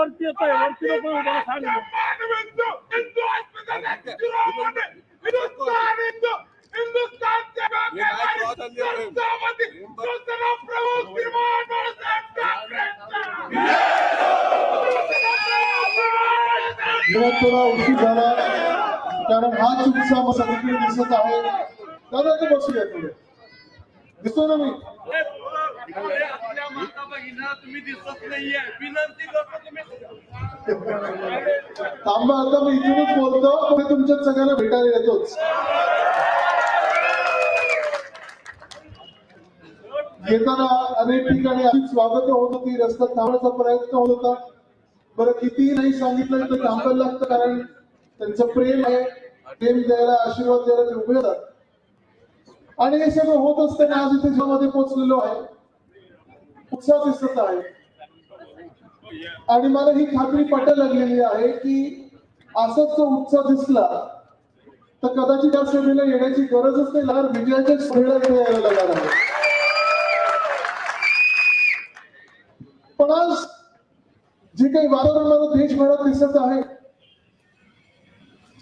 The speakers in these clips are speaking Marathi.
वरती येतोय, वरती नको मला सांग. थोडा उशीर झाला कारण हा उत्साह सगळीकडे दिसत आहे. दादा ते बसूया थोडं, दिसतो ना मी. तुम्ही दिसत नाहीये, विनंती करतो तुम्ही. थांबा, आता मी इथूनच बोलतो, मी तुमच्या सगळ्यांना भेटायला येतोच. येताना अनेक ठिकाणी अशीच स्वागत होत होती, रस्त्यात थांबण्याचा प्रयत्न होत होता. बरं कितीही नाही सांगितलं तर थांबायला लागतं, कारण त्यांचं प्रेम आहे. प्रेम द्यायला, आशीर्वाद द्यायला ते उभे राहतात. आणि हे सगळं होत असताना आज इथे जेव्हा पोहोचलेलो आहे, उत्साह दिसत आहे. आणि मला ही खात्री पटायला लागलेली आहे की असाच जो उत्साह दिसला तर कदाचित या सभेला येण्याची गरजच नाही लागणार, विजयाच्या सोहळ्याला इथे यायला लागणार आहे. पण आज जे काही वातावरण मला देशभरात दिसत आहे,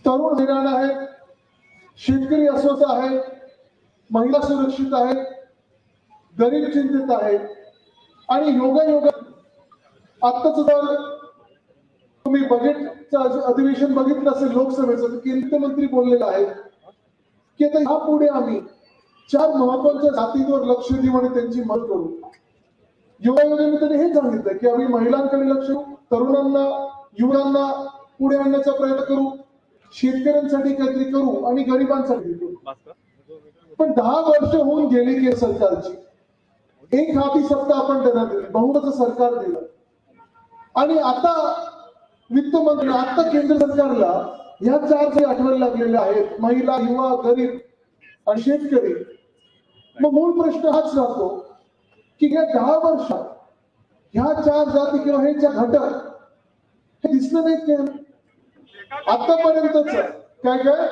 तरुण हैराण आहेत, शेतकरी अस्वस्थ आहेत, महिला सुरक्षित आहेत, गरीब चिंतित आहेत. आणि योगायोगा आत्ताच जर तुम्ही बजेटचं अधिवेशन बघितलं असेल लोकसभेचं, तर केंद्रीय मंत्री बोललेला आहे की आता यापुढे आम्ही 4 महत्वाच्या जातींवर लक्ष देऊ आणि त्यांची मदत करू. योगायोगाने त्यांनी हे सांगितलं की आम्ही महिलांकडे लक्ष देऊ, तरुणांना, युवकांना पुढे आणण्याचा प्रयत्न करू, शेतकऱ्यांसाठी काहीतरी करू आणि गरिबांसाठी करू. पण 10 वर्ष होऊन गेली की सरकारची एक हाती सत्ता आपण त्यांना दिली, बहुमताचं सरकार दिलं. आणि आता वित्त मंत्री, आता केंद्र सरकारला ह्या 4 जे आठवायला लागलेले आहेत, महिला, युवा, गरीब आणि शेतकरी. मग मूळ प्रश्न हाच राहतो की या 10 वर्षात ह्या 4 जाती किंवा हे 4 घटक हे दिसले नाहीत का आतापर्यंतच? काय काय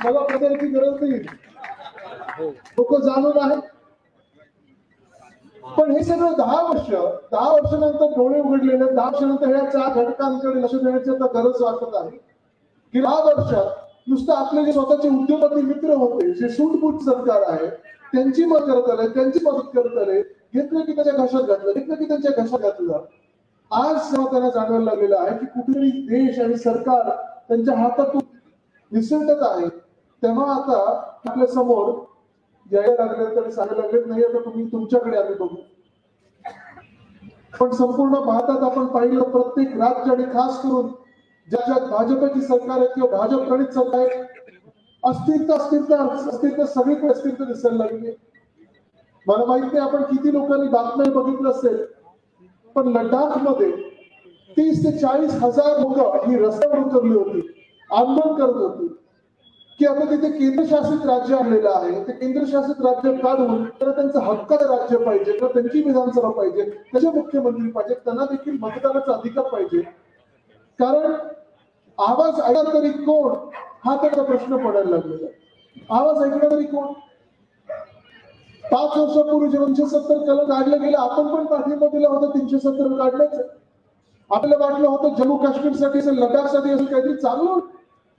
मला प्रचाराची गरज नाही, लोक जाणून आहे. पण हे सगळं 10 वर्षानंतर डोळे उघडलेले, 10 वर्षानंतर ह्या 4 घटकांकडे लक्ष देण्याची आता गरज वाटत आहे. की 10 वर्षात नुसतं आपले जे स्वतःचे उद्योगपती मित्र होते, जे सूटबूट सरकार आहे, त्यांची मदत करत आले, त्यांची मदत करत आले, घेतलं की त्याच्या घशात घातलं, घेतलं की त्यांच्या घशात घातलं. आज जेव्हा त्यांना जाणवायला लागलेलं आहे की कुठेतरी देश आणि सरकार त्यांच्या हातातून निसटत आहे, तेव्हा आता आपल्या समोर यायला लागले तर सांगायला लागलेत नाही आता तुम्ही तुमच्याकडे आम्ही बघू. पण संपूर्ण भारतात आपण पाहिलं, प्रत्येक राज्य आणि खास करून ज्याच्यात भाजपची सरकार आहे किंवा भाजप प्रणित सरकार आहे, अस्थिरता सगळीकडे अस्थिरता दिसायला लागली. मला माहित नाही आपण किती लोकांनी बातम्या बघितलं असेल, पण लडाख मध्ये 30 ते 40 हजार लोक ही रस्त्यावर उतरली होती, आंदोलन करत होती की आता तिथे केंद्रशासित राज्य आणलेलं आहे, ते केंद्रशासित राज्य काढून तर त्यांचं हक्काचं राज्य पाहिजे, किंवा त्यांची विधानसभा पाहिजे, त्याचे मुख्यमंत्री पाहिजे, त्यांना देखील मतदानाचा अधिकार पाहिजे. कारण आवाज ऐकणार तरी कोण, हा त्याचा प्रश्न पडायला लागलेला. आवाज ऐकणार तरी कोण? 5 वर्षापूर्वी 370 कलम काढलं गेलं, आपण पण पाठिंबा दिला होता 370 काढण्याचं. आपल्याला वाटलं होतं जम्मू काश्मीरसाठी असेल, लडाखसाठी असेल, काहीतरी चांगलं होईल,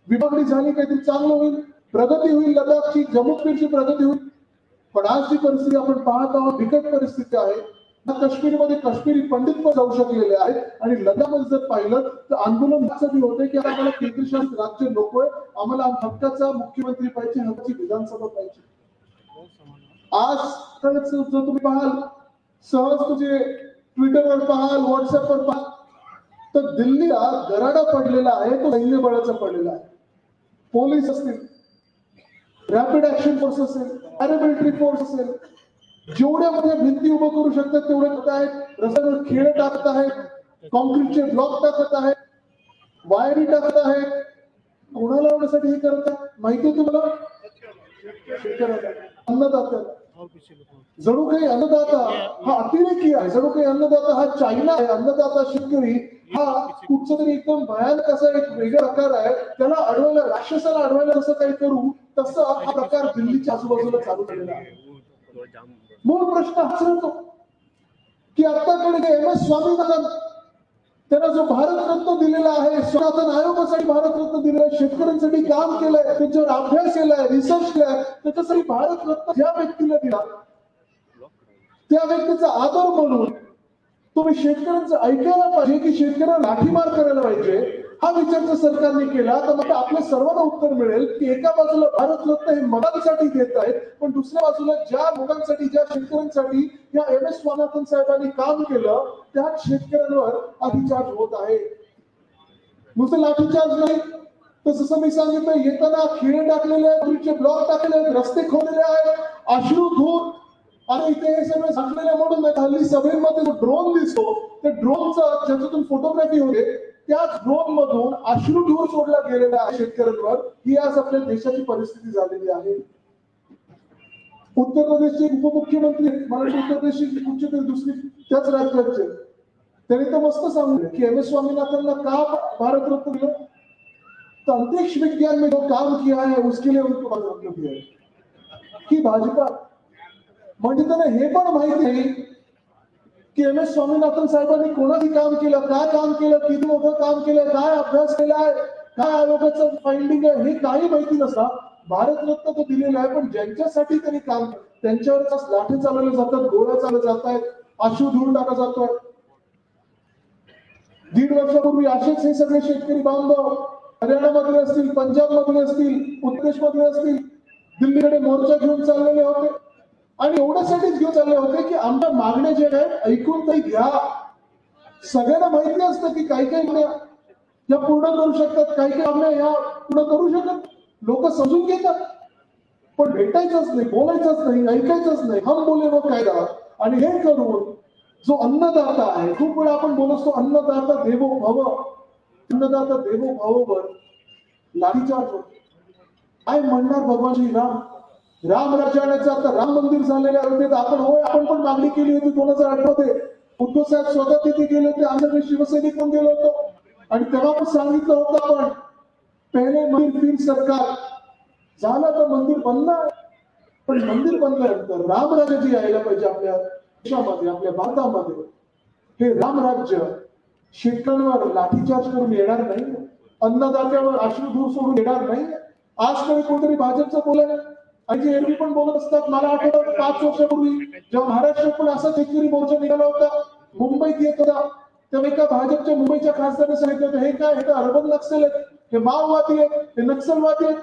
विभागणी झाली, काहीतरी चांगलं होईल, प्रगती होईल, लडाखची, जम्मू काश्मीरची प्रगती होईल. पण आज जी परिस्थिती आपण पाहत आहोत, बिकट परिस्थिती आहे. काश्मीरमध्ये काश्मीरी पंडित पण जाऊ शकलेले आहेत, आणि लडाखमध्ये जर पाहिलं तर आंदोलन यासाठी होते की आम्हाला केंद्रशासित राज्य नकोय, आम्हाला हक्काचा मुख्यमंत्री पाहिजे, हक्काची विधानसभा पाहिजे. आज जर तुम्ही पाहाल, सहज तुझे ट्विटरवर पाहाल, व्हॉट्सअपवर पाहाल, तर दिल्लीला गराडा पडलेला आहे, तो सैन्य बळाचा पडलेला आहे. पोलीस असतील, रॅपिड ऍक्शन फोर्स असेल, पॅरामिलिटरी फोर्स असेल, जेवढ्या मध्ये भिंती उभं करू शकतात तेवढे करत आहेत, रस्त्यावर खेळ टाकत आहेत, कॉन्क्रीटचे ब्लॉक टाकत आहेत, वायरी टाकत आहेत. कोणाला लावण्यासाठी हे करतात माहिती आहे तुम्हाला? अन्नदात्याला. जणू काही अन्नदाता हा अतिरेकी आहे, जणू काही अन्नदाता हा चायना आहे, अन्नदाता शेतकरी हा कुठचा तरी एकदम भयानक असा एक वेगळा प्रकार आहे. त्याला अडवायला, राक्षसाला अडवायला जसं काही करू तसं हा प्रकार दिल्लीच्या आजूबाजूला चालू झालेला आहे. मूळ प्रश्न हाच राहतो की आताकडे एम एस स्वामीनाथन त्यांना जो भारतरत्न दिलेला आहे, स्वामीनाथन आयोगासाठी भारतरत्न दिलेला आहे, शेतकऱ्यांसाठी काम केलंय, त्यांच्यावर अभ्यास केलाय, रिसर्च केलाय, त्याच्यासाठी भारतरत्न ज्या व्यक्तीला दिला त्या व्यक्तीचा आदर म्हणून तुम्ही शेतकऱ्यांचं ऐकायला पाहिजे की शेतकऱ्यांना लाठीमार करायला पाहिजे, हा विचार जर सरकारने केला तर मग आपल्या सर्वांना उत्तर मिळेल की एका बाजूला भारतरत्न हे मुलांसाठी देत आहेत, पण दुसऱ्या बाजूला ज्या मुलांसाठी, ज्या शेतकऱ्यांसाठी या एम एस स्वामीनाथन साहेबांनी काम केलं त्याच शेतकऱ्यांवर लाठीचार्ज होत आहे. नुसतं लाठीचार्ज नाही तर जसं मी सांगितलं, येताना खिळे टाकलेले आहेत, ब्लॉक टाकलेले आहेत, रस्ते खोदलेले आहेत, अश्रू धूर, आणि इथे हे सगळं झाकलेलं म्हणून हल्ली सभेमध्ये जो ड्रोन दिसतो त्या ड्रोनचा ज्याच्यातून फोटोग्राफी होते त्या ड्रोन मधून अश्रुधूर सोडला गेलेला आहे शेतकऱ्यांवर. ही आज आपल्या देशाची परिस्थिती झालेली आहे. उत्तर प्रदेशचे उपमुख्यमंत्री, मला उत्तर प्रदेशची उच्च दुसरी त्याच राज्याचे, त्यांनी तर मस्त सांगितलं की एम एस स्वामीनाथनला का भारतरत्न दिलं, तर अंतरिक्ष विज्ञान में जो काम किया है उसके लिए उनको भारतरत्न दिया है. की भाजपा म्हणजे त्यांना हे पण माहिती नाही की एम एस स्वामीनाथन साहेबांनी कोणाशी काम केलं, काय काम केलं, किती मोठं काम केलं, काय अभ्यास केलाय, काय आयोगाचं फाइंडिंग आहे, हे काही माहिती नसता भारतरत्न तो दिलेला आहे. पण ज्यांच्यासाठी त्यांनी काम, त्यांच्यावर लाठी चालवले जातात, गोळ्या चालवल्या जात आहेत, अश्रू धुवून टाकला जातोय. 1.5 वर्षापूर्वी असेच हे सगळे शेतकरी बांधव हरियाणामधले असतील, पंजाब मधले असतील, उत्तर प्रदेश मधले असतील, दिल्लीकडे मोर्चा घेऊन चाललेले होते आणि एवढ्यासाठीच घेऊन चालले होते की आमच्या मागण्या जे आहेत ऐकून तरी घ्या. सगळ्यांना माहिती असतं की काही मागण्या या पूर्ण करू शकतात, काही मागण्या या पूर्ण करू शकत, लोक समजून घेतात, पण भेटायचंच नाही, बोलायचंच नाही, ऐकायचंच नाही, हम बोले वो कायदा. आणि हे करून जो अन्नदाता आहे, खूप वेळा आपण बोलतो अन्नदाता देवो भव, अन्नदाता देवो भववर लाठीचार्ज होतो. काय म्हणणार भगवान श्रीराम, राम राज्याचं आता राम मंदिर झालेले होते, आपण पण मागणी केली होती 2018 मध्ये. उद्धव साहेब स्वतः तिथे गेले होते, आमच्याकडे शिवसैनिक पण गेलो होतो आणि तेव्हा पण सांगितलं होतं आपण पहिले मंदिर फिर सरकार झालं तर मंदिर बनणार, पण मंदिर बनल्यानंतर रामराज्य जी यायला पाहिजे आपल्या देशामध्ये, आपल्या भारतामध्ये, हे रामराज्य शेतकऱ्यांवर लाठीचार्ज करून येणार नाही, अन्नदात्यावर अश्रुधूर सोडून येणार नाही. आज तरी कोणतरी भाजपचं बोलायला आणि जे एरवी पण बोलत असतात. मला आठवतं 5 वर्षापूर्वी जेव्हा महाराष्ट्रात पण असा शेतकरी मोर्चा निघाला होता, मुंबईत येत होता, तेव्हा एका भाजपच्या मुंबईच्या खासदाराने सांगितलं होतं हे काय, हे तर अर्बन नक्षल आहेत, हे माओवादी आहेत, हे नक्षलवादी आहेत.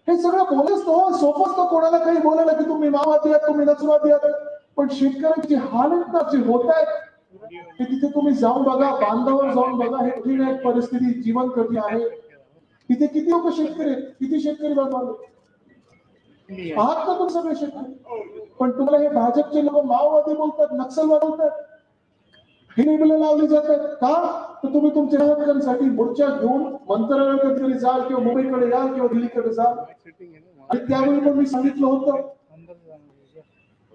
हे सगळं बोलत हो, सोपं असतं कोणाला काही बोलायला की तुम्ही माओवादी आहात, तुम्ही नक्षलवादी आहात, पण शेतकऱ्यांची हालत जी होत आहे ते तिथे तुम्ही जाऊन बघा, बांधावर जाऊन बघा, हे कठीण आहे परिस्थिती, जीवन कठीण आहे. तिथे किती लोक शेतकरी आहेत, किती शेतकरी बांधव आहात ना तुम्ही सगळे शेतकरी, पण तुम्हाला हे भाजपचे लोक माओवादी बोलतात, नक्षलवादी बोलतात, ही निबलं लावली जातात. का तर तुम्ही तुमच्या हक्कांसाठी मोर्चा घेऊन मंत्रालयाकडे जाल किंवा मुंबईकडे याल किंवा दिल्लीकडे जाल. आणि त्यावेळी पण मी सांगितलं होतं,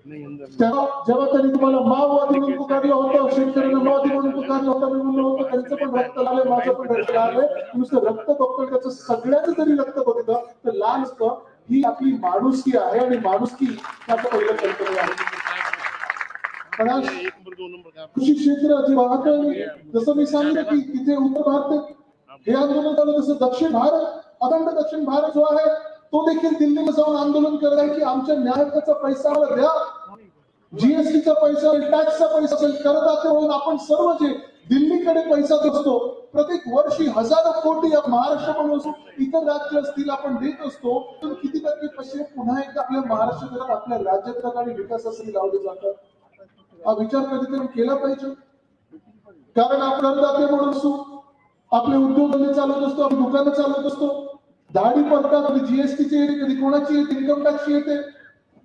जेव्हा त्यांनी तुम्हाला माओवादी म्हणून पुकारलं होतं, शेतकऱ्यांना माओवादी म्हणून पुकारलं होतं, मी म्हणलं होतं त्यांचं पण रक्त लागलंय, माझं पण रक्त लागलंय. नुसतं रक्त बघतो, त्याचं सगळ्यांचं जरी रक्त बघितलं तर लाल असतं. ही आपली माणुसकी आहे आणि माणुसकी त्याचं पहिलं कल्पना आहे. कृषी क्षेत्र जे वाहतूक, जसं मी सांगितलं की तिथे उत्तर भारतात हे आंदोलन झालं, तसं दक्षिण भारत, अखंड दक्षिण भारत जो आहे तो देखील दिल्लीला जाऊन आंदोलन करत आहे की आमच्या न्यायाचा पैसा आम्हाला द्या, जीएसटीचा पैसा, टॅक्सचा पैसा असेल, करदाते म्हणून आपण सर्व जे दिल्लीकडे पैसा देतो, प्रत्येक वर्षी हजारो कोटी महाराष्ट्र पण असो, इतर राज्य असतील, आपण देत असतो, तर किती टक्के पैसे पुन्हा एकदा आपल्या महाराष्ट्रात, आपल्या राज्यात आणि विकासासाठी लावले जातात. हा विचार कधीतरी केला पाहिजे. कारण आपण करदाते म्हणून असो, आपले उद्योग चालवत असतो, आपली दुकानं चालवत असतो, दाढी पडतात, कधी जीएसटीची येते, कधी कोणाची येते, इन्कम टॅक्सची येते,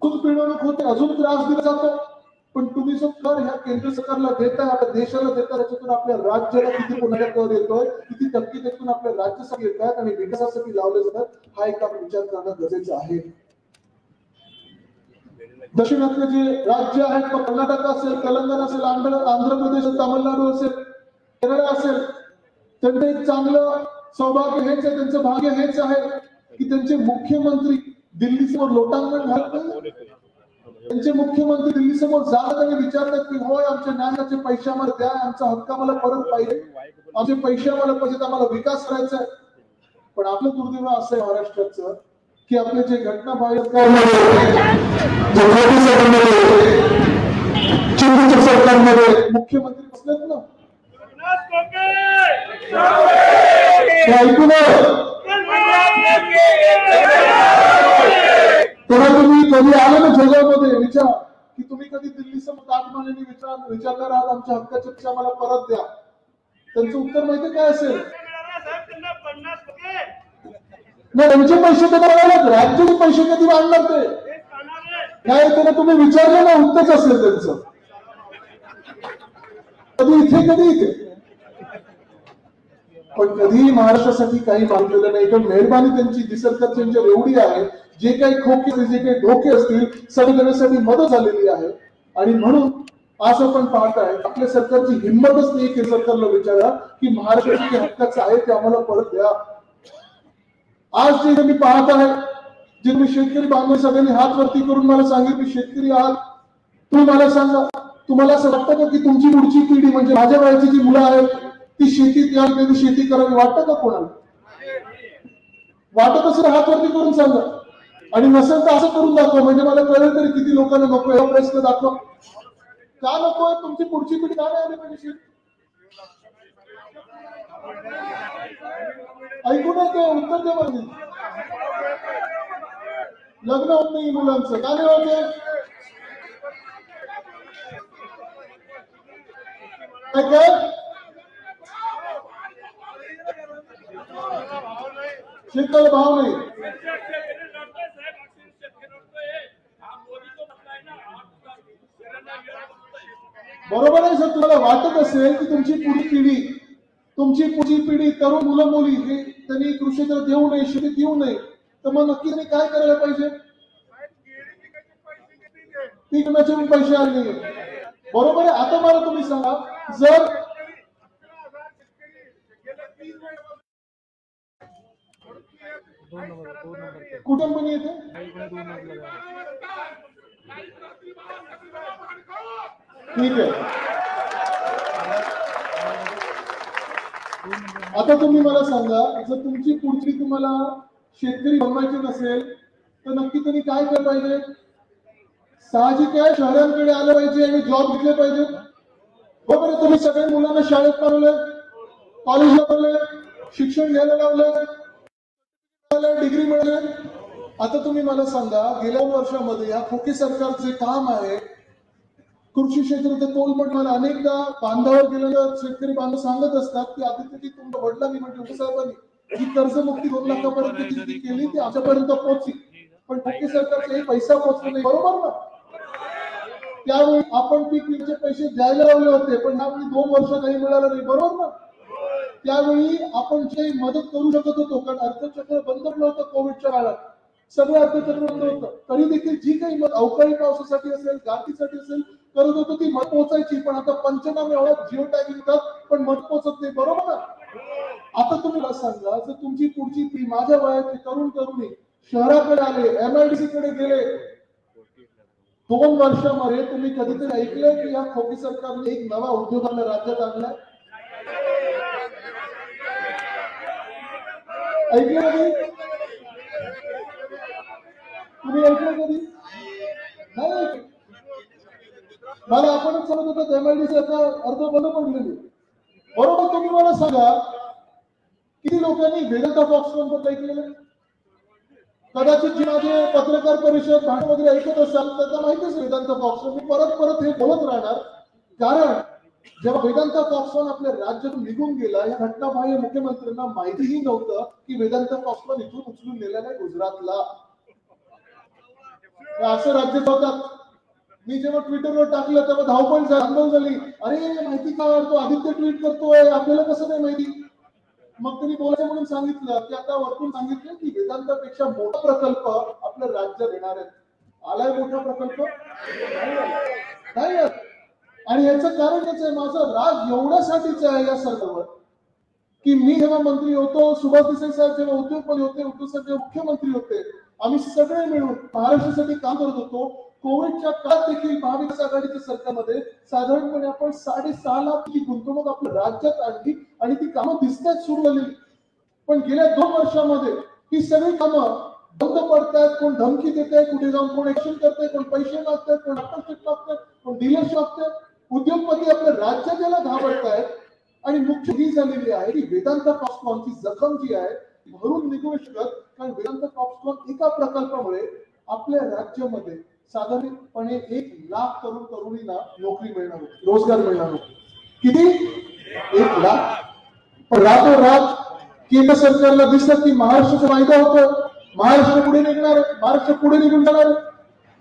खूप पिळवणूक होते, अजून त्रास दिला जातो. पण तुम्ही जो कर ह्या केंद्र सरकारला देताय, आपल्या देशाला देताय, त्याच्यातून आपल्या राज्याला किती पुन्हा कर येतोय, किती टक्के त्यातून आपल्या राज्यासाठी येतात आणि विकासासाठी लावले जातात, हा एक आपण विचार करणं गरजेचं आहे. दक्षिणातले जे राज्य आहेत, कर्नाटक असेल, तेलंगणा असेल, आंध्र प्रदेश, तामिळनाडू असेल, केरळ असेल, त्यांचं एक चांगलं सौभाग्य हेच आहे, त्यांचं भाग्य हेच आहे की त्यांचे मुख्यमंत्री दिल्लीसमोर लोटांगण घालत नाही. त्यांचे मुख्यमंत्री दिल्ली समोर जातात आणि विचारतात की होय आमच्या न्यायाचे पैसे आम्हाला द्या, आमचा हक्क आम्हाला परत पाहिजे, आमचे पैसे आम्हाला पाहिजेत, आम्हाला विकास करायचा आहे. पण आपलं दुर्दैव असं आहे महाराष्ट्राचं की आपले जे घटना बाह्य सरकारमध्ये मुख्यमंत्री बसलेत ना, ऐकून तेव्हा तुम्ही कधी आलं ना जगामध्ये विचार की तुम्ही कधी दिल्ली समोर ताजमहालांनी विचारणार आहात आमच्या हक्काचे पैसे आम्हाला परत द्या, त्यांचं उत्तर माहिती काय असेल? नाही, त्यांचे पैसे कधी वाढणार, राज्याचे पैसे कधी वाढणार ते काय त्यांना तुम्ही विचारलं ना, उत्तरच असेल त्यांचं. कधी इथे कधी इथे, पण कधीही महाराष्ट्रासाठी काही मागितलेलं नाही. पण मेहरबानी त्यांची सरकारची एवढी आहे, जे काही खोके जे काही धोके असतील सगळे देण्यासाठी मदत झालेली आहे. आणि म्हणून आज आपण पाहताय आपल्या सरकारची हिंमतच नाही की सरकारला विचारा की महाराष्ट्राचे हक्काचं आहे ते आम्हाला परत द्या. आज जे तुम्ही पाहत आहे, जे तुम्ही शेतकरी बांधव सगळ्यांनी हात वरती करून मला सांगितले शेतकरी आहात, तुम्ही मला सांगा, तुम्हाला असं वाटतं का की तुमची पुढची पिढी म्हणजे माझ्या वयाची जी मुलं आहेत ती शेतीत याल, कधी शेती करावी वाटतं का कोणाला? वाटत असेल हात वरती करून सांगा, आणि नसेल तर असं करून दाखवा, म्हणजे मला कळेल तरी किती लोकांना नको हा प्रश्न दाखवा. का नको? तुमची पुढची पिढी का नाही आली पाहिजे? ऐकू नये ते उत्तर दे म्हणजे लग्न होत नाही मुलांचं, का नाही होते? काय शेतकऱ्याला भाव नाही, बरोबर आहे सर. तुम्हाला वाटत असेल की तुमची पुढची पिढी तरुण मुलं मुली हे त्यांनी कृषी क्षेत्रात येऊ नये, शेतीत येऊ नये, तर मग नक्की त्यांनी काय करायला पाहिजे? पीक विम्याचे पण पैसे आले नाही, बरोबर आहे. आता मला तुम्ही सांगा, जर कुटुंबनी येते ठीक आहे. आता तुम्ही मला सांगा, जर तुमची पुढची तुम्हाला शेतकरी बनवायची नसेल तर नक्की तुम्ही काय केलं पाहिजे? साहजिक आहे, शहरांकडे आलं पाहिजे आणि जॉब घेतले पाहिजे, बरोबर आहे. तुम्ही सगळ्या मुलांना शाळेत पाठवले, कॉलेजला पाठवले, शिक्षण घ्यायला लावलं, डिग्री मिळाली. आता तुम्ही मला सांगा, गेल्या वर्षामध्ये या खोके सरकारचे काम आहे कृषी क्षेत्राचं तोलमट. मला अनेकदा बांधावर गेलेलं शेतकरी बांधव सांगत असतात की आदित्यजी तुमच्या वडिलांनी म्हणजे साहेबांनी जी कर्जमुक्ती 2 लाखापर्यंत जी केली ती आमच्यापर्यंत पोहोचली, पण खोके सरकारचे पैसा पोहोचला नाही, बरोबर ना? त्यावेळी आपण पीक विम्याचे पैसे द्यायला लावले होते, पण यावेळी 2 वर्ष काही मिळालं नाही, बरोबर ना? त्यावेळी आपण जे मदत करू शकत होतो, कारण अर्थचक्र बंद होतं कोविडच्या काळात, सगळं अर्थचक्र बंद होतं, तरी देखील जी काही मदत अवकाळी पावसासाठी असेल, गाठीसाठी असेल करत होतो ती मदत पोहोचायची. पण आता पंचनामे एवढ्या जिओ टॅगिंग होतात पण मदत पोहोचत नाही, बरोबर ना? आता तुम्ही मला सांगा, जर तुमची पुढची पिढी माझ्या वयाची तरुणी शहराकडे आले, MIDC कडे गेले, 2 वर्षामध्ये तुम्ही कधीतरी ऐकलंय की या खोकी सरकारने एक नवा उद्योगाला राज्यात आणलाय? ऐकलं कधी? तुम्ही ऐकलं कधी? नाही. मला आपणच सांगत होतो MIDC आता अर्ध बंद पडलेली, बरोबर. तुम्ही मला सांगा, किती लोकांनी वेदांता फॉक्सकॉन बद्दल ऐकलेलं? कदाचित जी माझे पत्रकार परिषद भाषण वगैरे ऐकत असाल त्यांना माहितीच वेदांता फॉक्सकॉन. मी परत हे बोलत राहणार, कारण जेव्हा वेदांता फॉक्सकॉन आपल्या राज्यातून निघून गेला, या घटनाबाह्य मुख्यमंत्र्यांना माहितीही नव्हतं की वेदांता फॉक्सकॉन इथून उचलून नेला नाही गुजरातला. असं राज्य होतात. मी जेव्हा ट्विटरवर टाकलं तेव्हा धावपळ आंदोलन झाली, अरे माहिती का तो आदित्य ट्विट करतोय, आपल्याला कसं नाही माहिती? मग त्यांनी बोलायचं म्हणून सांगितलं की आता वरतून सांगितलं की वेदांतापेक्षा मोठा प्रकल्प आपल्या राज्यात येणार आहे. आलाय मोठा प्रकल्प? नाही. आणि याचं कारण याच आहे, माझा राग एवढ्यासाठीच आहे या सरकारवर की मी जेव्हा मंत्री होतो, सुभाष देसाई साहेब जेव्हा उद्योगपती होते, उद्धव साहेब जेव्हा मुख्यमंत्री होते, आम्ही सगळे मिळून महाराष्ट्रासाठी काम करत होतो. कोविडच्या काळात देखील महाविकास आघाडीच्या सरकारमध्ये साधारणपणे आपण 6.5 लाखची गुंतवणूक आपल्या राज्यात आणली आणि ती कामं दिसतात सुरू झालेली. पण गेल्या 2 वर्षामध्ये ही सगळी कामं बंद पडतायत. कोण धमकी देत आहे, कुठे जाऊन कोण ऍक्शन करतंय, कोण पैसे मागतात, कोण आकर्षक मागतात, कोण डीलर्स मागतात. उद्योगपती आपल्या राज्याला घाबरतायत आणि मुख्य ही झालेली आहे की वेदांता फॉक्सकॉनची जखम जी आहे भरून निघू शकत. कारण वेदांता फॉक्सकॉन एका प्रकल्पामुळे आपल्या राज्यामध्ये साधारणपणे 1 लाख तरुण तरुणींना नोकरी मिळणार होती, रोजगार मिळणार होता. किती? 1 लाख. पण रातोरात केंद्र सरकारला दिसलं की महाराष्ट्राचा फायदा होतो, महाराष्ट्र पुढे निघणार, महाराष्ट्र पुढे निघून जाणार.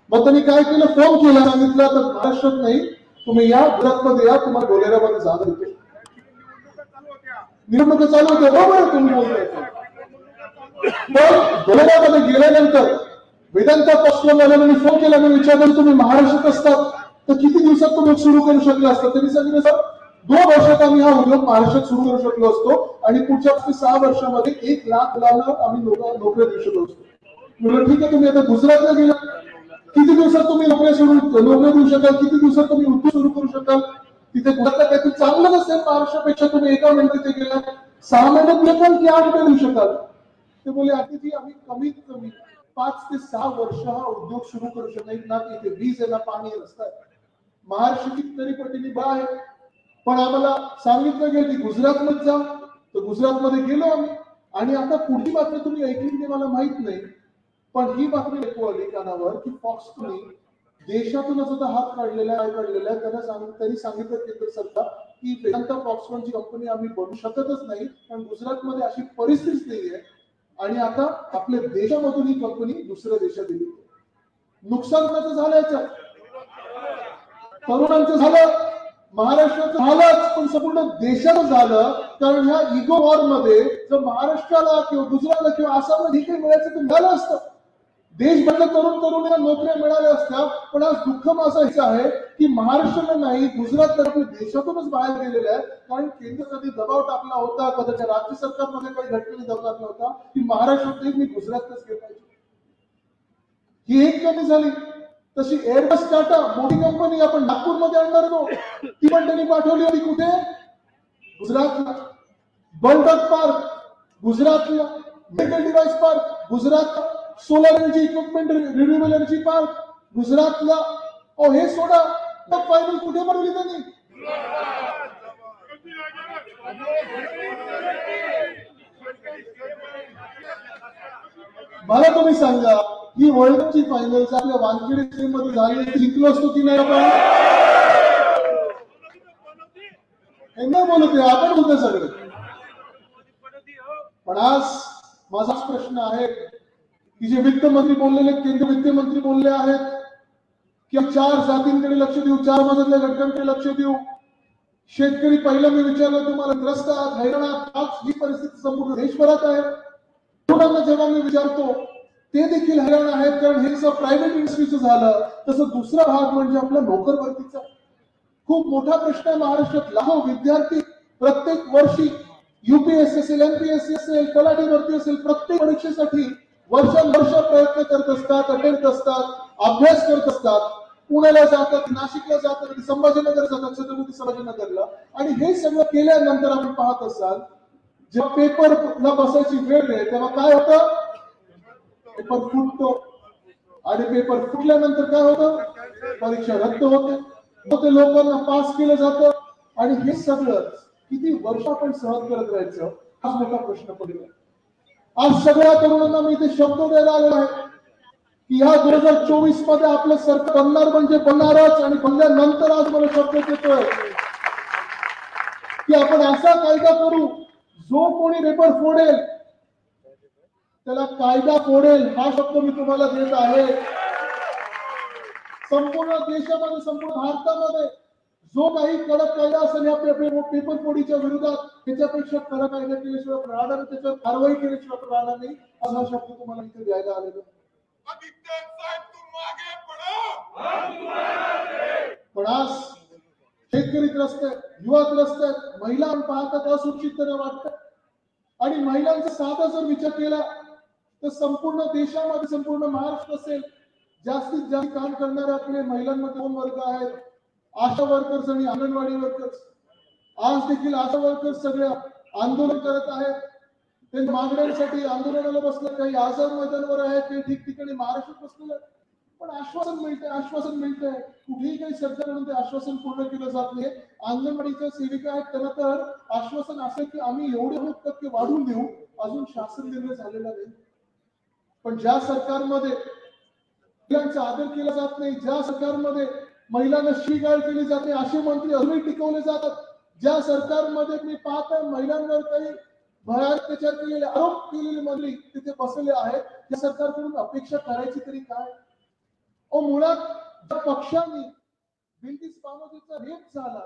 मग त्यांनी काय केलं? फोन केला, सांगितलं तर महाराष्ट्रात नाही, तुम्ही या गुजरातमध्ये या, तुम्हाला बोलेरामध्ये जागा देतो. निवडणुका चालू होत्या, बरोबर तुम्ही बोलताय. पण बोलेरामध्ये गेल्यानंतर वेदांता फॉक्सकॉनवाल्यांनी फोन केला आणि विचारलं तुम्ही महाराष्ट्रात असतात तर किती दिवसात तुम्ही सुरू करू शकला असता? त्यांनी सांगितलं सर 2 वर्षात आम्ही हा उद्योग महाराष्ट्रात सुरू करू शकलो असतो आणि पुढच्या 6 वर्षामध्ये 1 लाख मुलांना आम्ही नोकऱ्या देऊ शकलो असतो. म्हणलं ठीक आहे, तुम्ही आता गुजरातला गेला, किती दिवसात तुम्ही नोकऱ्या देऊ शकाल? किती दिवसात तुम्ही उद्योग सुरू करू शकाल? तिथे कुठं काहीतरी चांगलं नसेल महाराष्ट्रापेक्षा तुम्ही एका महिन्यात तिथे गेला, 6 महिन्यात लेखाल की 8 महिने देऊ शकाल? ते बोले आधी आम्ही कमीत कमी 5 ते 6 वर्ष हा उद्योग सुरू करू शकत नाही. ना तिथे वीज आहे, ना पाणी आहे, रस्ता आहे. महाराष्ट्र कितीतरी पटीने बा आहे. पण आम्हाला सांगितलं गेलं की गुजरातमध्ये जा, तर गुजरातमध्ये गेलो आम्ही. आणि आता पुढची बातमी तुम्ही ऐकली की मला माहित नाही, पण ही बातमी ऐकू आली कानावर की फॉक्सकॉनने देशातूनच आता हात काढलेला आहे. त्यांनी सांगितलं केंद्र सरकार की वेदांता फॉक्सकॉनची कंपनी आम्ही बनवू शकतच नाही, कारण गुजरातमध्ये अशी परिस्थितीच नाहीये. आणि आता आपल्या देशामधून ही कंपनी दुसऱ्या देशात दिली. नुकसान त्याचं झालं, तरुणांचं झालं, महाराष्ट्राचं झालंच, पण संपूर्ण देशाचं झालं. कारण ह्या इगो वॉर मध्ये जर महाराष्ट्राला किंवा गुजरातला किंवा आसामला हे काही मिळायचं तर मिळालं असतं. देशभरातल्या तरुण तरुणींना नोकऱ्या मिळाल्या असत्या. पण आज दुःख असं हेच आहे की महाराष्ट्राला नाही, गुजरात आपल्या देशातूनच बाहेर गेलेले आहे. कारण केंद्र कधी दबाव टाकला होता, कदाचित राज्य सरकारमध्ये काही घटनेने दबाव टाकला होता की महाराष्ट्रात मी गुजरातच गेलो पाहिजे. ही एक कमी झाली. तशी एअरबस टाटा मोठी कंपनी आपण नागपूरमध्ये आणणार होतो, ती पण त्यांनी पाठवली होती कुठे? गुजरातला. बल्डक पार्क गुजरातला, मेडिकल डिव्हाइस पार्क गुजरातला, solar energy equipment renewable energy park गुजरातला. हे सोडा, फायनल कुठे बनवली त्यांनी? मला तुम्ही सांगा, ही वर्ल्ड कपची फायनल आपल्या वानखेडे स्टेडियम मध्ये झाली, जिंकलो असतो की नाही आपण? हे बोलत आहे आपण, बोलतोय सगळे. पण आज माझा प्रश्न आहे की जे वित्तमंत्री बोललेले, केंद्र वित्तमंत्री बोलले आहेत की 4 जातींकडे लक्ष देऊ, 4 मधल्या घटकांकडे लक्ष देऊ. शेतकरी पहिला मी विचारलं तुम्हाला त्रस्त आहात, हैराण आहात. आज ही परिस्थिती संपूर्ण देशभरात आहे. तरुणांना जेव्हा मी विचारतो ते देखील हैराण आहेत, कारण हे जसं प्रायव्हेट इंडस्ट्रीचं झालं तसं दुसरा भाग म्हणजे आपला नोकर भरतीचा खूप मोठा प्रश्न आहे महाराष्ट्रात. लाखो विद्यार्थी प्रत्येक वर्षी UPSC असेल, MPSC असेल, तलाठी भरती असेल, प्रत्येक परीक्षेसाठी वर्षानुवर्ष प्रयत्न करत असतात, अटेंड असतात, अभ्यास करत असतात. पुण्याला जातात, नाशिकला जातात, संभाजीनगर जातात, छत्रपती संभाजीनगरला. आणि हे सगळं केल्यानंतर आपण पाहत असाल जेव्हा पेपरला बसायची वेळ आहे तेव्हा काय होतं? पेपर फुटतो. आणि पेपर फुटल्यानंतर काय होतं? परीक्षा रद्द होते. ते लोकांना पास केलं जातं. आणि हे सगळं किती वर्ष आपण सहन करत राहायचं हा मोठा प्रश्न पडला. आज सगळ्या तरुणांना मी इथे शब्द द्यायला आलो आहे की ह्या 2024 मध्ये आपलं सरकार बनणार म्हणजे बनणारच. आणि बनल्यानंतर आज मला शब्द देतोय की आपण असा कायदा करू जो कोणी पेपर फोडेल त्याला कायदा फोडेल. हा शब्द मी तुम्हाला देत आहे. संपूर्ण देशामध्ये, संपूर्ण भारतामध्ये जो काही कडक कायदा असेल या पेपर फोडीच्या विरोधात, त्याच्यापेक्षा कडक कायदा केल्याशिवाय राहणार नाही, त्याच्यावर कारवाई केल्याशिवाय राहणार नाही. असा शब्द तुम्हाला इथे द्यायला आलेला. पण आज शेतकरी त्रस्त आहेत, युवा त्रस्त आहेत, महिला पाहतात असुरक्षितपणे वाटतात. आणि महिलांचा साधा जर विचार केला तर संपूर्ण देशामध्ये, संपूर्ण महाराष्ट्र असेल जास्तीत जास्त काम करणारे आपले महिलांमध्ये 2 वर्ग आहेत, आशा वर्कर्स आणि अंगणवाडी वर्कर्स. आज देखील आशा वर्कर्स सगळे आंदोलन करत आहेत. त्यांच्या मागण्यांसाठी आंदोलनाला बसले, काही आझाद मैदानावर आहेत, काही ठिकठिकाणी महाराष्ट्रात बसलेले आहेत. पण आश्वासन मिळतंय, कुठेही काही सरकारकडून ते आश्वासन पूर्ण केलं जात नाही. अंगणवाडीच्या सेविका आहेत, त्यांना तर आश्वासन असेल की आम्ही एवढे टक्के वाढवून देऊ, अजून शासन निर्णय झालेला नाही. पण ज्या सरकारमध्ये महिलांचा आदर केला जात नाही, ज्या सरकारमध्ये महिलांना शिवीगाळ केली जाते, असे मंत्री अजूनही टिकवले जातात. ज्या सरकारमध्ये मी पाहत आहे महिलांवर काही भयानक अत्याचार केलेले, आरोप केलेले मंत्री तिथे बसलेले आहेत, त्या सरकारकडून अपेक्षा करायची तरी काय? मुळात ज्या पक्षांनी बिल्किस बानोजीचा रेप झाला,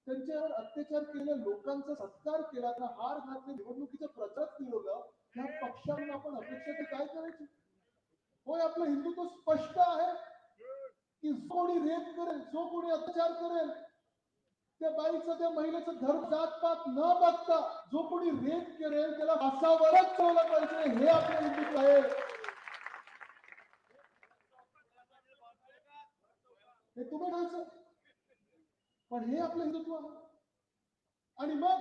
त्यांच्यावर अत्याचार केलेल्या लोकांचा सत्कार केला, हार घातले, निवडणुकीचा प्रचार फिरवलं, त्या पक्षांना आपण अपेक्षा तर काय करायची? होय, आपलं हिंदुत्व स्पष्ट आहे की जो कोणी रेप करेल, जो कोणी अत्याचार करेल, त्या बाईचं, त्या महिलेचं धर्म जात पात न बघता जो कोणी रेप करेल त्याला फासावरच ठेवलं पाहिजे, हे आपलं हिंदुत्व आहे. हे तुम्ही म्हणायचं, पण हे आपलं हिंदुत्व आहे. आणि मग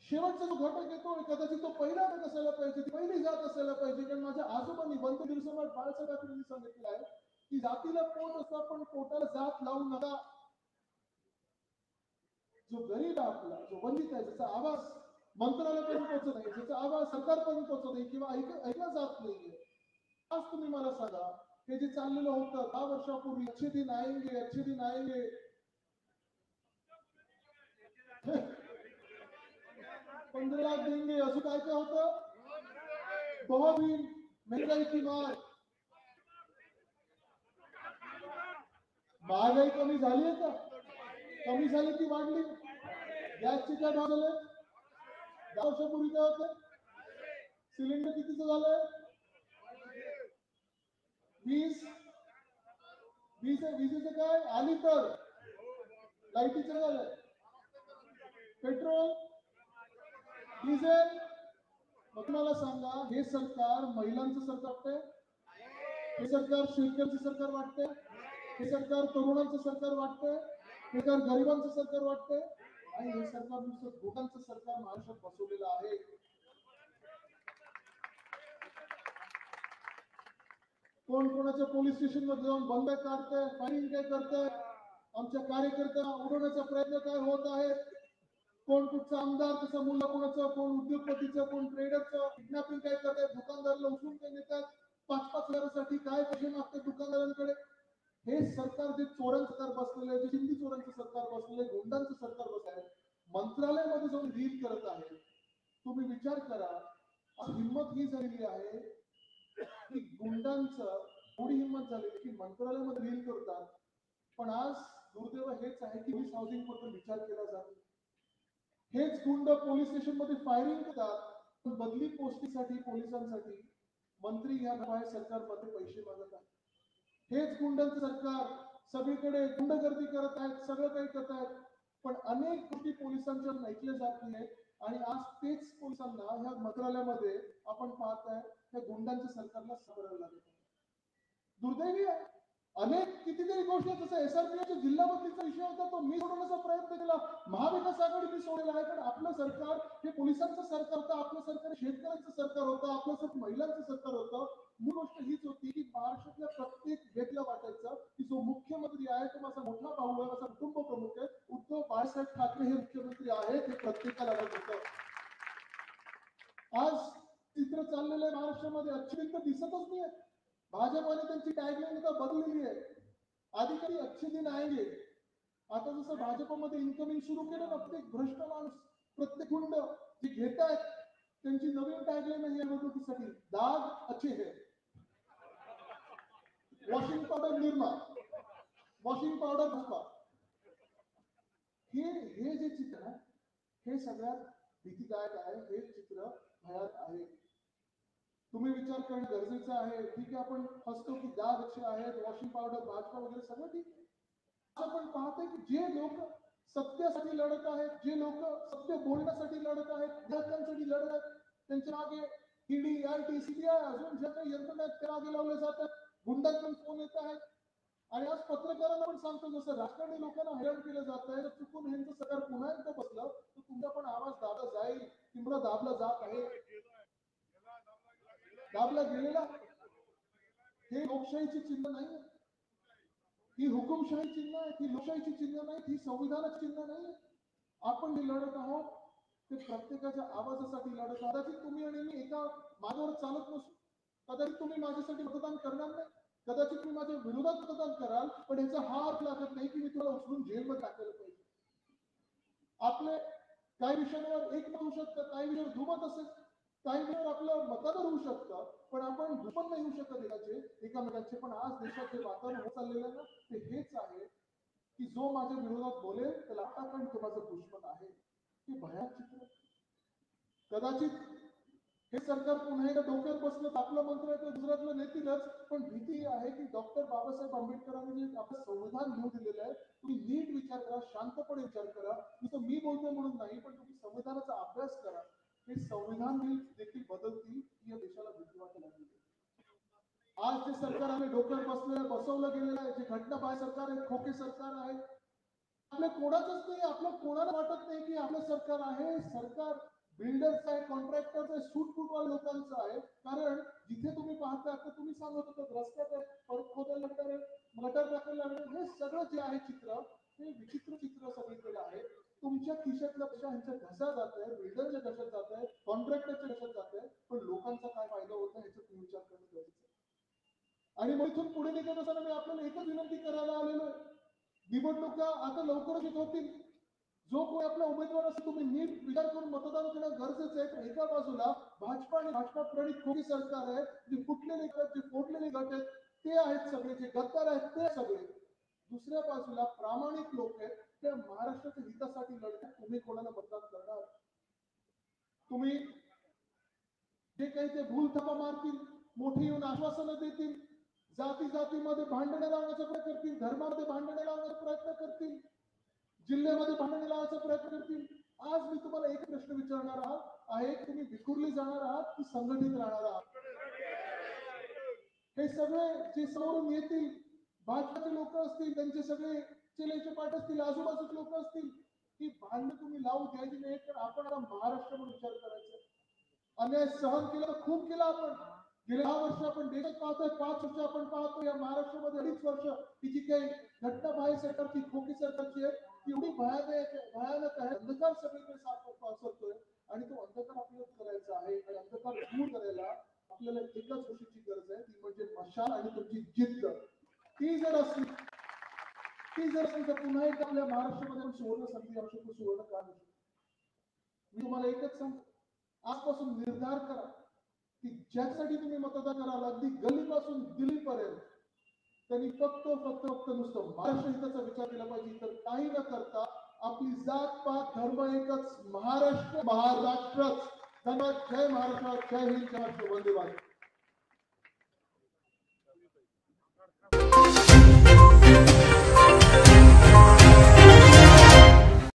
शेवटचा जो घटक येतो, कदाचित तो पहिला घटक असायला पाहिजे, ती पहिली जात असायला पाहिजे. कारण माझ्या आजोबांनी बंद दिवसांवर बाळासाहेब ठाकरेंनी सांगितलेलं आहे की जातीला पोट असतं पण पोटाला जात लावू नका. जो गरीब आहे आपला, जो वंचित आहे, ज्याचा आवाज मंत्रालयापर्यंत पोहोचत नाही, ज्याचा आवाज सरकारपर्यंत पोहोचत नाही किंवा ऐकला जात नाहीये, आज तुम्ही मला सांगा, हे जे चाललेलं होतं 10 वर्षापूर्वी, अच्छे दिन आएंगे, अच्छे दिन आएंगे, 15 लाख देंगे, असं काय काय होतं? बहुत ही महंगाई की मार. महागाई कमी झाली आहे का? कमी झाली की वाढली? गॅसचे काय भाव झाले? 10 वर्षापूर्वी काय होते? सिलेंडर कितीचं झालंय? 20 विजेचं काय? आली तर लाईटीचं झालंय, पेट्रोल, डिझेल. मग मला सांगा, हे सरकार महिलांचं सरकार वाटतंय? हे सरकार शेतकऱ्यांचं सरकार वाटतंय? हे सरकार तरुणांचं सरकार वाटतंय? हे सरकार गरिबांचं सरकार वाटतंय? आणि हे सरकार नुसतं भूतांचं सरकार महाराष्ट्रात बसवलेलं आहे. कोण कोणाच्या पोलीस स्टेशन मध्ये जाऊन बंद काढतंय, फायरिंग काय करतंय, आमच्या कार्यकर्त्यांना उडवण्याचा प्रयत्न काय होत आहे, कोण कुठचा आमदार, त्याचा मुलगा कोणाचं, कोण उद्योगपतीचं, कोण ट्रेडरचं किडनॅपिंग काय करतात, दुकानदाराला उचलून काय नेतात, 5-5 हजारासाठी काय पैसे मागतात दुकानदारांकडे. हे सरकार जे चोरांचं सरकार बसलेलं आहे, जे हिंदी चोरांचं सरकार बसलेलं आहे, गुंडांचं सरकार बसलं आहे, मंत्रालयामध्ये जाऊन रील करत आहे. तुम्ही विचार करा, हिंमत ही झालेली आहे की गुंडांचं एवढी हिंमत झाली की मंत्रालयामध्ये रील करतात. पण आज दुर्दैव हेच आहे की पोलीस हाऊसिंग बद्दल विचार केला जातो. हेच गुंड पोलीस स्टेशन मध्ये फायरिंग करतात, पण बदली पोस्टिंगसाठी पोलिसांसाठी मंत्री या बाहेर सरकारमध्ये पैसे मागत आहेत. हेच गुंडांचं सरकार सगळीकडे गुंडगर्दी करत आहेत, सगळं काही करत आहेत, पण अनेक गोष्टी पोलिसांच्या ऐकल्या जात नाहीत. आणि आज तेच पोलिसांना ह्या मंत्रालयामध्ये आपण पाहताय त्या गुंडांच्या सरकारला सामोरं लागत आहे. दुर्दैवी आहे. अनेक कितीतरी गोष्टी, जसं एसआरपीच्या जिल्हा बदलीचा विषय होता, तो मी सोडवण्याचा प्रयत्न केला, महाविकास आघाडी मी सोडलेला आहे. कारण आपलं सरकार हे पोलिसांचं सरकार होतं, आपलं सरकार शेतकऱ्यांचं सरकार होतं, आपलं सरकार महिलांचं सरकार होतं. मूळ गोष्ट हीच होती की महाराष्ट्रातल्या प्रत्येक व्यक्तीला वाटायचं की जो मुख्यमंत्री आहे तो माझा मोठा भाऊ आहे, माझा कुटुंब प्रमुख आहे, उद्धव बाळासाहेब ठाकरे हे मुख्यमंत्री आहेत, हे प्रत्येकाला वाटत होतं. आज चित्र चाललेलं आहे महाराष्ट्रामध्ये, अच्छे दिन तर दिसतच नाही. भाजपाने त्यांची टॅगलाईन आता बदललेली आहे, आधी काही अच्छे दिन आएंगे, आता जसं भाजपमध्ये इन्कमिंग सुरू केलं ना, प्रत्येक भ्रष्ट माणूस, प्रत्येक गुंड जे घेत आहेत, त्यांची नवीन टॅगलाईन आहे या निवडणुकीसाठी, दाग अच्छे है, washing powder Nirma, washing powder Bhajpa. हे जे चित्र आहे हे सगळ्यात भीतीदायक आहे, हे चित्र भयानक आहे. तुम्ही विचार करणं गरजेचं आहे. ठीक आहे, आपण हसतो की दाग अच्छे आहेत, वॉशिंग पावडर, भाजपा वगैरे सगळं ठीक आहे. आपण पाहतोय की जे लोक सत्यासाठी लढत आहेत, जे लोक सत्य बोलण्यासाठी लढत आहेत, विद्यार्थ्यांसाठी लढत आहेत, त्यांच्या मागे ईडी, आयटी, सीबीआय, अजून ज्या काही यंत्रणा आहेत त्या मागे लावले जातात. गुंडांकडून फोन येत आहेत आणि आज पत्रकारांना पण सांगतो, जसं राजकारणी लोकांना हैराण केलं जात आहे, चुकून ह्यांचं सरकार पुन्हा एकदा बसलं तर तुमचा पण आवाज दाबला जाईल किंवा दाबला जात आहे, दाबला गेलेला. हे लोकशाहीची चिन्ह नाही, ही हुकुमशाही चिन्ह आहे, ही लोकशाहीची चिन्ह नाही, ही संविधानाची चिन्ह नाही. आपण जे लढत आहोत ते प्रत्येकाच्या आवाजासाठी लढत आहोत. कदाचित तुम्ही आणि मी एका मार्गावर चालत नसू, कदाचित तुम्ही माझ्यासाठी मतदान करणार नाही, कदाचित तुम्ही माझ्या विरोधात मतदान कराल, पण याचा हा अर्थ लागत नाही की मी तुला उचलून जेलमध्ये टाकायला पाहिजे. आपले काही विषयांवर एकमत होऊ शकतं, काही विषयावर दुमत असेल, काही वेळेवर आपलं मतदान होऊ शकतं, पण आपण दुश्मन नाही होऊ शकत एकामेकांचे. पण आज देशात जे वातावरण होत चाललेलं ना ते हेच आहे की जो माझ्या विरोधात बोलेल त्याला आपण तो माझा दुश्मन आहे. हे भयानक चित्र. कदाचित हे सरकार पुन्हा एकदा डोक्यात बसलं तर आपलं मंत्र गुजरातला नेतीलच, पण भीती आहे की डॉक्टर बाबासाहेब आंबेडकरांनी जे आपलं संविधान लिहून दिलेलं आहे, तुम्ही नीट विचार करा, शांतपणे विचार करा. नुसतं मी बोलतोय म्हणून नाही, पण तुम्ही संविधानाचा अभ्यास करा. हे संविधान देखील बदलतील या देशाला भीती वाटायला लागली. आज जे सरकार आम्ही डोक्यात बसवलं गेलेलं आहे, जे घटना बाय सरकार आहे, खोके सरकार आहे, आपल्या कोणाचंच नाही. आपलं कोणाला वाटत नाही की आपलं सरकार आहे. सरकार बिल्डर्स आहे, कॉन्ट्रॅक्टर्स आहे, सूटबूटवाल्या लोकांचं आहे. कारण जिथे तुम्ही पाहता आता तुम्ही सांगत होता रस्त्यात परत खोदायला लागणार, गटर टाकायला लागणार, हे सगळं जे आहे चित्र हे विचित्र चित्र सगळीकडे आहे. तुमच्या खिशातल्या पैसा ह्यांच्या घशात जात आहे, बिल्डरच्या घशात जात आहे, कॉन्ट्रॅक्टरच्या घशात जात आहे, पण लोकांचा काय फायदा होता ह्याचा तुम्ही विचार करणं गरजेचं आहे. आणि मग इथून पुढे निघत असताना मी आपल्याला एकच विनंती करायला आलेलो आहे, निवडणुका आता लवकरच येत होतील. जो कोणी आपला उमेदवार असतो तुम्ही नीट विचार करून मतदान करणं गरजेचं आहे. एका बाजूला भाजपा आणि भाजपा प्रणित खोटी सरकार आहे, जे फुटलेले गट, जे फोडलेले गट आहेत ते आहेत सगळे, जे गद्दार आहेत ते सगळे. दुसऱ्या बाजूला प्रामाणिक लोक आहेत, त्या महाराष्ट्राच्या हितासाठी लढतात. तुम्ही कोणाला मतदान करणार? तुम्ही जे काही ते भूल थापा मारतील, मोठी येऊन आश्वासनं देतील, जाती जातीमध्ये भांडणे लावण्याचा प्रयत्न करतील, धर्मामध्ये भांडणे लावण्याचा प्रयत्न करतील, जिल्ह्यामध्ये भांडणे लावण्याचा प्रयत्न करतील. आज मी तुम्हाला एक प्रश्न विचारणार आहे, तुम्ही विखुरले जाणार आहात की संघटित राहणार आहात? हे सगळे जे समोरून येतील, भाजपाचे लोक असतील, त्यांचे सगळे चेलेचे पाठ असतील, आजूबाजूचे लोक असतील, ही भांडणं तुम्ही लावू द्यायची नाही. तर आपण आता महाराष्ट्र म्हणून विचार करायचा. अन्याय सहन केला तर खूप केला आपण. गेले 10 वर्ष आपण देशात पाहतोय, 5 वर्ष आपण पाहतो या महाराष्ट्रामध्ये 2.5 वर्ष ही जी काही घटना बाह्य सरकारची, खोटी सरकारची आहे, ती एवढी भयानक आहे. अंधकार सगळीकडे पसरतोय आणि तो अंधकार आपल्याला करायचा आहे. आणि अंधकार दूर करायला आपल्याला एकच गोष्टीची गरज आहे, ती म्हणजे मशाल आणि तुमची जिद्द. ती जर असली तर पुन्हा एकदा आपल्या महाराष्ट्रामध्ये सुवर्ण संधी असू शकतो, सुवर्ण काळ असू शकतो. मी तुम्हाला एकच सांगतो, आजपासून निर्धार करा की ज्यासाठी तुम्ही मतदान कराल, अगदी गल्लीपासून दिल्लीपर्यंत, त्यांनी फक्त नुसतं महाराष्ट्र हिताचा विचार केला पाहिजे. तर काही न करता आपली जात पात धर्म एकच, महाराष्ट्रच. धन्यवाद. जय महाराष्ट्र, जय हिंद, जय महाराष्ट्र, वंदे मातरम.